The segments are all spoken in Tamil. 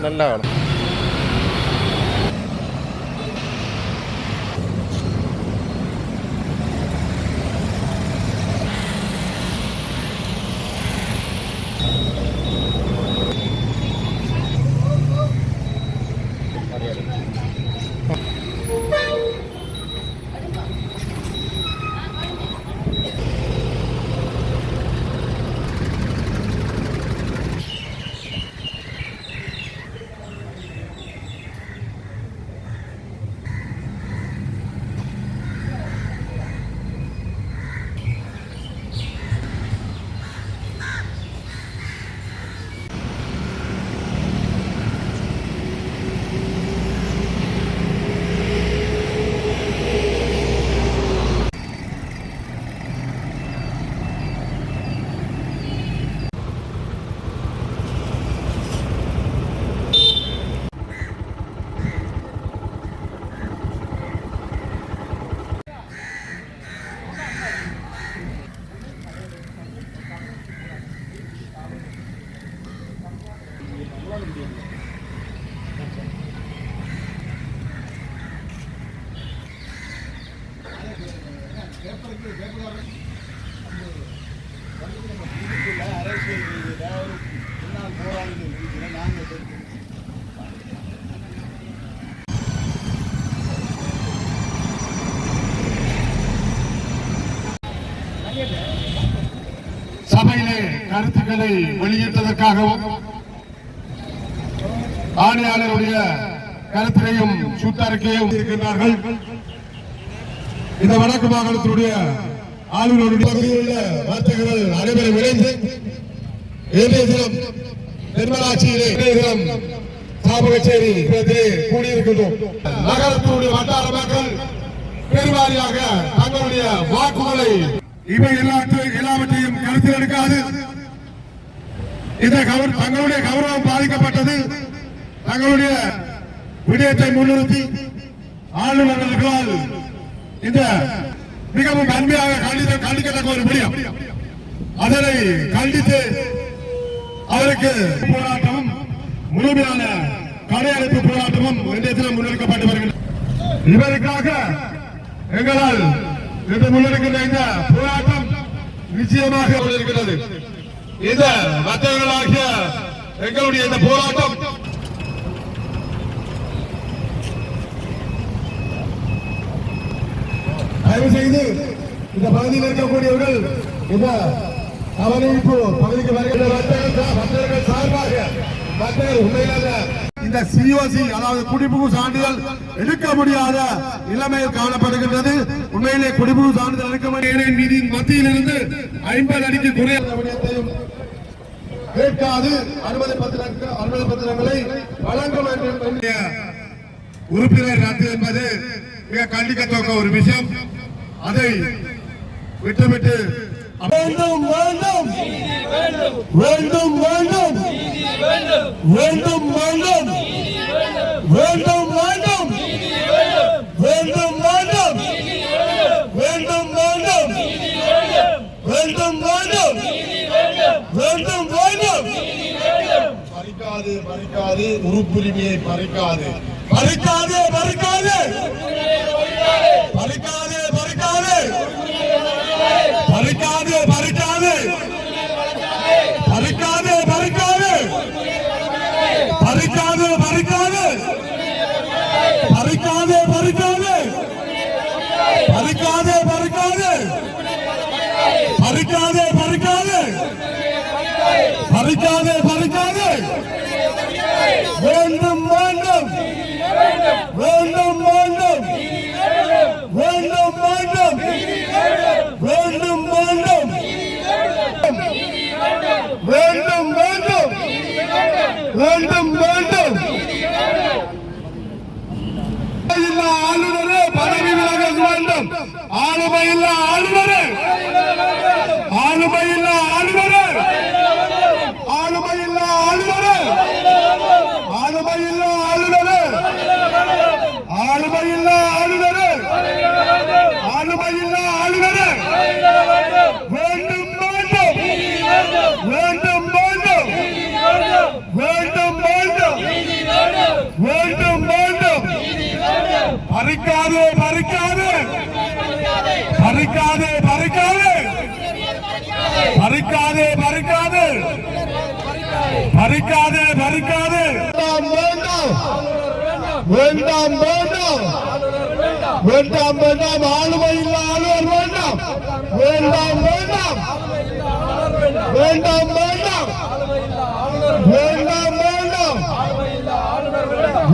நல்லா வேணும். சபையிலே கருத்துக்களை வெளியிட்டதற்காகவும் ஆணையாளருடைய கருத்தினையும் சுற்றறிக்கையும் இருக்கின்றார்கள். இந்த வடக்கு மாகாணத்தினுடைய ஆளுநருடைய பகுதியில் உள்ள வர்த்தகர்கள் அனைவரும் இணைந்து இன்றைய தினம் தென்மராட்சியிலே சாபகச்சேரி கூடியிருக்கின்றோம். நகரத்தினுடைய வட்டார மக்கள் பெருவாரியாக தங்களுடைய வாக்குகளை இவை எல்லாவற்றையும் கருத்தில் எடுக்காது இந்த தங்களுடைய கௌரவம் பாதிக்கப்பட்டது. தங்களுடைய விடயத்தை முன்னிறுத்தி ஆளுநர்களால் இந்த மிகவும் நன்மையாக கண்டிக்கத்தக்க ஒரு விடயம், அதனை கண்டித்து அவருக்கு போராட்டமும் முழுமையான கடையடைப்பு போராட்டமும் இன்றைய தினம் முன்னெடுக்கப்பட்டு வருகின்றன. இவருக்காக எங்களால் இன்று முன்னெடுக்கின்ற இந்த போராட்டம் நிச்சயமாக இருக்கிறது. இந்த வர்த்தகர்களாகிய எங்களுடைய இந்த போராட்டம் தயவு செய்து இந்த பகுதியில் இருக்கக்கூடியவர்கள் இந்த கவனிப்பு பகுதிக்கு வருகின்ற வர்த்தகர்கள் சார்பாக வர்த்தகர் உண்மையிலான இந்த சிஓசி அதாவது குடிபுகு சான்றிதழ் எடுக்க முடியாத நிலைமையில் காணப்படுகின்றது. உண்மையிலே குடிபுகு சான்றிதழ் எடுக்க முடியாத நீதியின் மத்தியில் இருந்து 50 அடிக்கு குறையாத விடயத்தையும் கேட்காது அனுமதி பத்திரங்களை வழங்க வேண்டும். உறுப்பினர் ரத்து என்பது மிக கண்டிக்கத்தக்க ஒரு விஷயம். அதை விட்டுவிட்டு வேண்டும் வேண்டும் வேண்டும் வேண்டும் வேண்டும் வேண்டும் வேண்டும் வேண்டும் வேண்டும் வேண்டும் வேண்டும் வேண்டும் வேண்டும் வேண்டும் வேண்டும் பறிக்காது பறிக்காது உறுப்புரிமையை பறிக்காது பறிக்காது பறிக்காது பறிக்காது பறிக்காது பறிக்காது பறிக்காது பறிக்காது பறிக்காது பறிக்காது பறிக்காது பறிக்காது பறிக்காது பறிக்காது பறிக்காது பறிக்காது பறிக்காது பறிக்காது பறிக்காது வேண்டும் வேண்டும் வேண்டும் வேண்டும் வேண்டும் வேண்டும் வேண்டும் வேண்டும் வேண்டும் வேண்டும் வேண்டும் வேண்டும் ஆளுநரே பதவி விலக வேண்டும். ஆளுமையில்லா ஆளுநரே ஆளுமையில்லா ஆளுநரே ஆளுமையில்லா ஆளுநரே ஆளுமையில்லா ஆளுநரே ஆளுமையில்லா ஆளுநரே ஆளுமையில்லா ஆளுநரே வேண்டும் வேண்டும் வேண்டும் வேண்டும் பறிக்காதே பறிக்காதே பறிக்காதே பறிக்காதே வேண்டாம் வேண்டாம் வேண்டாம் வேண்டாம் வேண்டாம் ஆளுமை இல்ல ஆளுவர் வேண்டாம் வேண்டாம் வேண்டாம் வேண்டாம் வேண்டாம் வேண்டாம் வேண்டாம்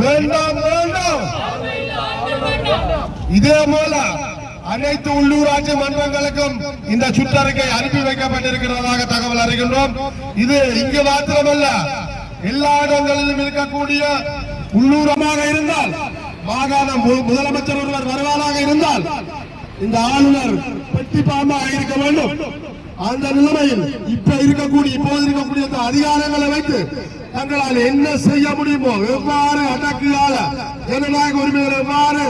வேண்டாம் வேண்டாம் இதே போல அனைத்து உள்ளூராட்சி மன்றங்களுக்கும் இந்த சுற்றறிக்கை அனுப்பி வைக்கப்பட்டிருக்கிறதாக தகவல் அறிகின்றோம். இது இங்கு மாத்திரமல்ல, எல்லா இடங்களிலும் இருக்கக்கூடிய உள்ளூரமாக இருந்தால், மாகாண முதலமைச்சர் ஒருவர் வருவாராக இருந்தால் இந்த ஆளுநர் பெட்டி பாம்பாக இருக்க வேண்டும். அந்த நிலைமையில் இப்போது இருக்கக்கூடிய அதிகாரங்களை வைத்து தங்களால் என்ன செய்ய முடியுமோ, எவ்வாறு அடக்குகால ஜனநாயக உரிமைகளை எவ்வாறு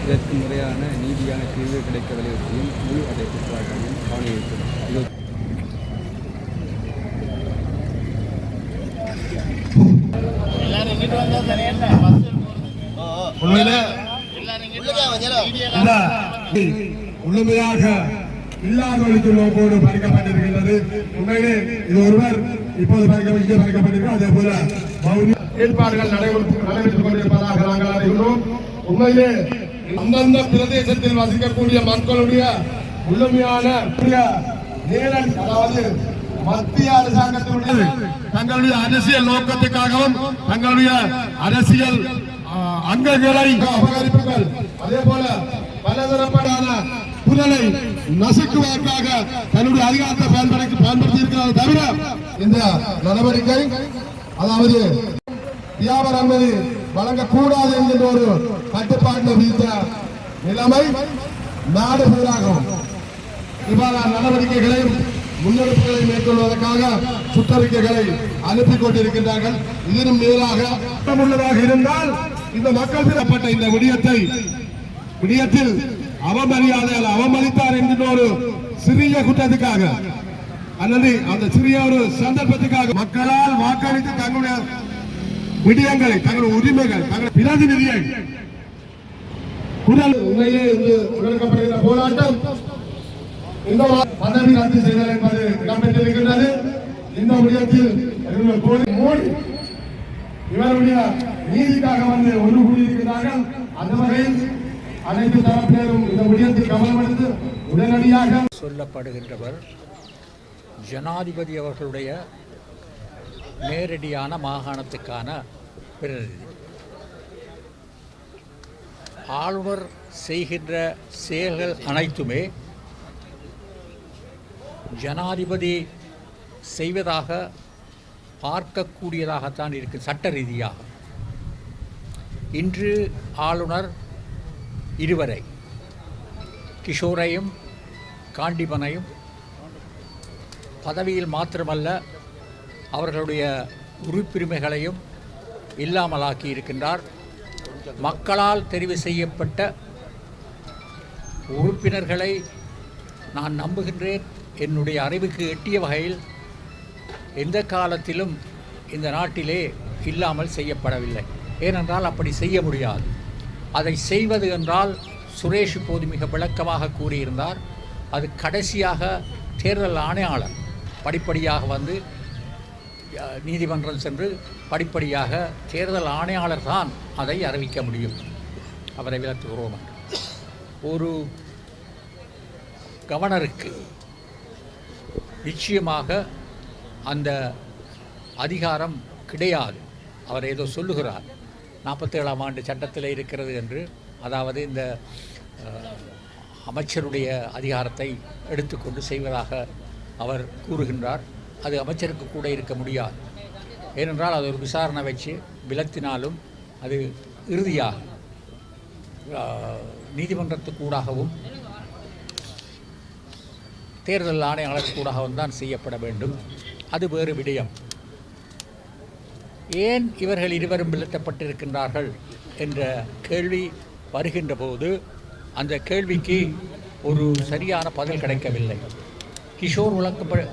இதற்கு முறையான நீதியான தீர்வு கிடைக்க வலியுறுத்தியும் முழு அடைப்பு போராட்டமும் காணொலியிருக்கிறது. முழுமையாக இல்லாதொழிக்கு நோக்கோடு பறிக்கப்பட்டிருக்கின்றது. உண்மையிலே இது ஒருவர் இப்போது பறிக்கப்பட்டிருக்கிறார். அதே போல ஏற்பாடுகள் நடைபெற்றுக் கொண்டிருப்பதாக நாங்கள் அறிகிறோம். உண்மையிலே அந்தந்த பிரதேசத்தில் வசிக்கக்கூடிய மக்களுடைய முழுமையான நேரடி, அதாவது மத்திய அரசாங்கத்தினுடைய தங்களுடைய அரசியல் நோக்கத்துக்காகவும் தங்களுடைய அரசியல் அங்கங்களை அபகரிப்புகள், அதே போல பலதரப்படான புலனை நசுக்குவதற்காக தன்னுடைய அதிகாரத்தை பயன்படுத்தி இருக்கிறார். தவிர இந்த நடவடிக்கை, அதாவது வியாபார அனுமதி வழங்கக்கூடாது என்கின்ற ஒரு கட்டுப்பாட்டில் விதித்த நிலைமை நாடு பூராகும். இவ்வாறான நடவடிக்கைகளையும் முன்னெடுப்புகளை மேற்கொள்வதற்காக சுற்றறிக்கைகளை அனுப்பி கொண்டிருக்கின்றார்கள். இதனும் மேலாக உள்ளதாக இருந்தால் இந்த மக்கள் பெறப்பட்ட இந்த விடயத்தில் அவமரியாதையால் அவமதித்தார் என்கின்ற ஒரு சிறிய குற்றத்துக்காக அல்லது அந்த சிறிய ஒரு சந்தர்ப்பத்துக்காக மக்களால் வாக்களித்து தங்களுடைய விடயங்களை, தங்களுடைய உரிமைகள், தங்களுடைய பிரதிநிதியை குரல் உண்மையிலே முன்னெடுக்கப்படுகிற போராட்டம் இந்த பதவி ரத்து செய்தல் என்பது இடம்பெற்றிருக்கின்றது. இந்த விடயத்தில் மோடி இவருடைய நீதிக்காக வந்து ஒன்று கூடியிருக்கிறார்கள். அந்த வகையில் அனைத்து தரப்பினரும் இந்த விடயத்தில் கவனம் எடுத்து உடனடியாக சொல்லப்படுகின்றவர் ஜனாதிபதி அவர்களுடைய நேரடியான மாகாணத்துக்கான பிரதிநிதி. ஆளுநர் செய்கின்ற செயல்கள் அனைத்துமே ஜனாதிபதி செய்வதாக பார்க்கக்கூடியதாகத்தான் இருக்கு சட்ட ரீதியாக. இன்று ஆளுநர் இருவரை, கிஷோரையும் காண்டிபனையும் பதவியில் மாத்திரமல்ல அவர்களுடைய உறுப்புரிமைகளையும் இல்லாமலாக்கி இருக்கின்றார். மக்களால் தெரிவு செய்யப்பட்ட உறுப்பினர்களை நான் நம்புகின்றேன், என்னுடைய அறிவுக்கு எட்டிய வகையில் எந்த காலத்திலும் இந்த நாட்டிலே இல்லாமல் செய்யப்படவில்லை. ஏனென்றால் அப்படி செய்ய முடியாது. அதை செய்வது என்றால் சுரேஷ் இப்போது மிக விளக்கமாக கூறியிருந்தார். அது கடைசியாக தேர்தல் ஆணையாளர் படிப்படியாக வந்து நீதிமன்றம் சென்று படிப்படியாக தேர்தல் ஆணையாளர் தான் அதை அறிவிக்க முடியும். அவரை விலக்குகிறோம் என்று ஒரு கவர்னருக்கு நிச்சயமாக அந்த அதிகாரம் கிடையாது. அவர் ஏதோ சொல்லுகிறார், 47ஆம் ஆண்டு சட்டத்தில் இருக்கிறது என்று. அதாவது இந்த அமைச்சருடைய அதிகாரத்தை எடுத்துக்கொண்டு செய்வதாக அவர் கூறுகின்றார். அது அமைச்சருக்கு கூட இருக்க முடியாது. ஏனென்றால் அது ஒரு விசாரணை வச்சு விலத்தினாலும் அது இறுதியாக நீதிமன்றத்துக்கூடாகவும் தேர்தல் ஆணையாளருக்கூடாகவும் தான் செய்யப்பட வேண்டும். அது வேறு விடயம். ஏன் இவர்கள் இருவரும் விலத்தப்பட்டிருக்கின்றார்கள் என்ற கேள்வி வருகின்ற போது அந்த கேள்விக்கு ஒரு சரியான பதில் கிடைக்கவில்லை. கிஷோர்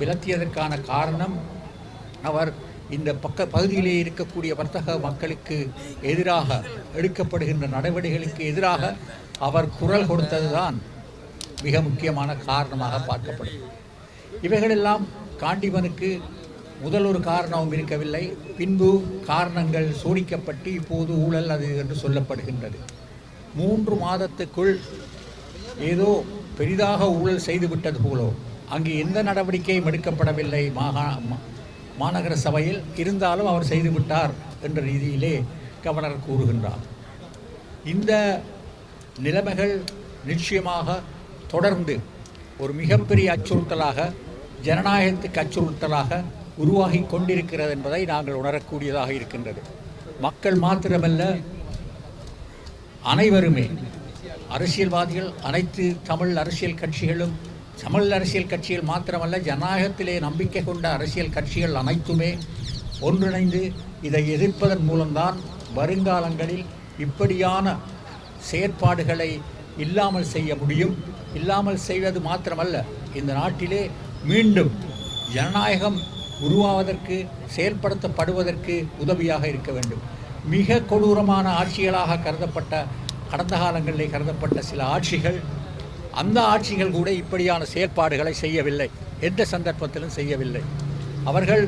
விலத்தியதற்கான காரணம் அவர் இந்த பகுதியிலே இருக்கக்கூடிய வர்த்தக மக்களுக்கு எதிராக எடுக்கப்படுகின்ற நடவடிக்கைகளுக்கு எதிராக அவர் குரல் கொடுத்ததுதான் மிக முக்கியமான காரணமாக பார்க்கப்படும். இவைகளெல்லாம் காண்டிமனுக்கு முதல் ஒரு காரணமும் இருக்கவில்லை. பின்பு காரணங்கள் சோடிக்கப்பட்டு இப்போது ஊழல் அது என்று சொல்லப்படுகின்றது. 3 மாதத்துக்குள் ஏதோ பெரிதாக ஊழல் செய்துவிட்டது போலோ அங்கு எந்த நடவடிக்கையும் எடுக்கப்படவில்லை மாநகர சபையில். இருந்தாலும் அவர் செய்துவிட்டார் என்ற ரீதியிலே கவர்னர் கூறுகின்றார். இந்த நிலைமைகள் நிச்சயமாக தொடர்ந்து ஒரு மிகப்பெரிய அச்சுறுத்தலாக, ஜனநாயகத்துக்கு அச்சுறுத்தலாக உருவாகி கொண்டிருக்கிறது என்பதை நாங்கள் உணரக்கூடியதாக இருக்கின்றது. மக்கள் மாத்திரமல்ல, அனைவருமே, அரசியல்வாதிகள், அனைத்து தமிழ் அரசியல் கட்சிகள் மாத்திரமல்ல, ஜனநாயகத்திலே நம்பிக்கை கொண்ட அரசியல் கட்சிகள் அனைத்துமே ஒன்றிணைந்து இதை எதிர்ப்பதன் மூலம்தான் வருங்காலங்களில் இப்படியான செயற்பாடுகளை இல்லாமல் செய்ய முடியும். இல்லாமல் செய்வது மாத்திரமல்ல, இந்த நாட்டிலே மீண்டும் ஜனநாயகம் உருவாவதற்கு, செயல்படுத்தப்படுவதற்கு உதவியாக இருக்க வேண்டும். மிக கொடூரமான ஆட்சிகளாக கருதப்பட்ட, கடந்த காலங்களிலே கருதப்பட்ட சில ஆட்சிகள், அந்த ஆட்சிகள் கூட இப்படியான செயல்பாடுகளை செய்யவில்லை, எந்த சந்தர்ப்பத்திலும் செய்யவில்லை. அவர்கள்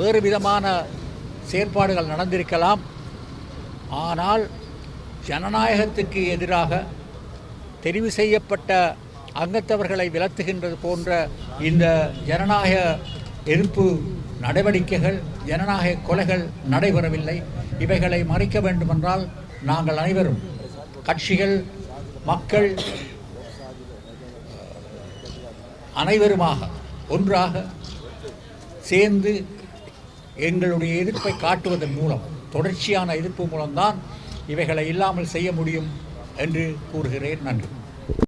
வேறு விதமான செயற்பாடுகள் நடந்திருக்கலாம். ஆனால் ஜனநாயகத்துக்கு எதிராக தெரிவு செய்யப்பட்ட அங்கத்தவர்களை விலத்துகின்றது போன்ற இந்த ஜனநாயக எதிர்ப்பு நடவடிக்கைகள், ஜனநாயக கொலைகள் நடைபெறவில்லை. இவைகளை மறைக்க வேண்டுமென்றால் நாங்கள் அனைவரும், கட்சிகள், மக்கள் அனைவருமாக ஒன்றாக சேர்ந்து எங்களுடைய எதிர்ப்பை காட்டுவதன் மூலம், தொடர்ச்சியான எதிர்ப்பு மூலம்தான் இவைகளை இல்லாமல் செய்ய முடியும் என்று கூறுகிறேன். நன்றி.